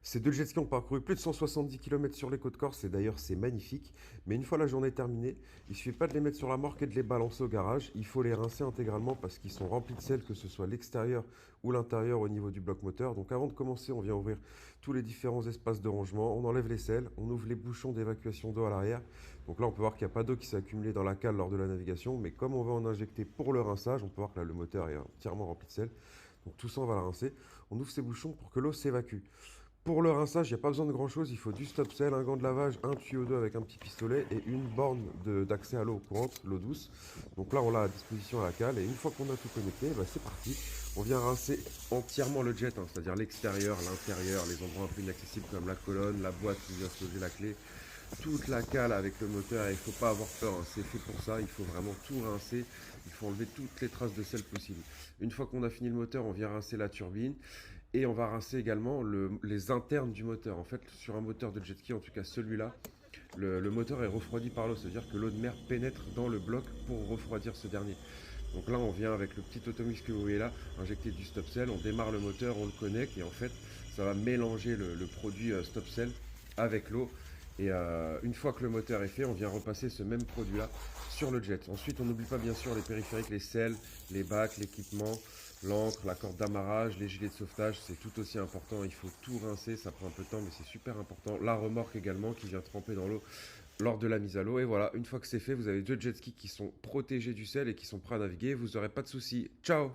Ces deux jet skis ont parcouru plus de 170 km sur les côtes corse et d'ailleurs c'est magnifique. Mais une fois la journée terminée, il ne suffit pas de les mettre sur la remorque et de les balancer au garage. Il faut les rincer intégralement parce qu'ils sont remplis de sel, que ce soit l'extérieur ou l'intérieur au niveau du bloc moteur. Donc avant de commencer, on vient ouvrir tous les différents espaces de rangement. On enlève les sels, on ouvre les bouchons d'évacuation d'eau à l'arrière. Donc là on peut voir qu'il n'y a pas d'eau qui s'est accumulée dans la cale lors de la navigation. Mais comme on va en injecter pour le rinçage, on peut voir que là le moteur est entièrement rempli de sel. Donc tout ça on va le rincer. On ouvre ces bouchons pour que l'eau s'évacue. Pour le rinçage, il n'y a pas besoin de grand chose, il faut du stop sel, un gant de lavage, un tuyau d'eau avec un petit pistolet et une borne d'accès à l'eau courante, l'eau douce. Donc là, on l'a à disposition à la cale et une fois qu'on a tout connecté, bah, c'est parti. On vient rincer entièrement le jet, c'est-à-dire l'extérieur, l'intérieur, les endroits un peu inaccessibles comme la colonne, la boîte où vient se loger la clé, toute la cale avec le moteur. Et il ne faut pas avoir peur, c'est fait pour ça, il faut vraiment tout rincer, il faut enlever toutes les traces de sel possibles. Une fois qu'on a fini le moteur, on vient rincer la turbine. Et on va rincer également les internes du moteur. En fait, sur un moteur de jet ski, en tout cas celui-là, le moteur est refroidi par l'eau. C'est-à-dire que l'eau de mer pénètre dans le bloc pour refroidir ce dernier. Donc là, on vient avec le petit automix que vous voyez là, injecter du stop sel. On démarre le moteur, on le connecte et en fait, ça va mélanger le produit stop sel avec l'eau. Et une fois que le moteur est fait, on vient repasser ce même produit-là sur le jet. Ensuite, on n'oublie pas bien sûr les périphériques, les selles, les bacs, l'équipement, l'ancre, la corde d'amarrage, les gilets de sauvetage, c'est tout aussi important. Il faut tout rincer, ça prend un peu de temps, mais c'est super important. La remorque également qui vient tremper dans l'eau lors de la mise à l'eau. Et voilà, une fois que c'est fait, vous avez deux jet skis qui sont protégés du sel et qui sont prêts à naviguer. Vous n'aurez pas de soucis. Ciao!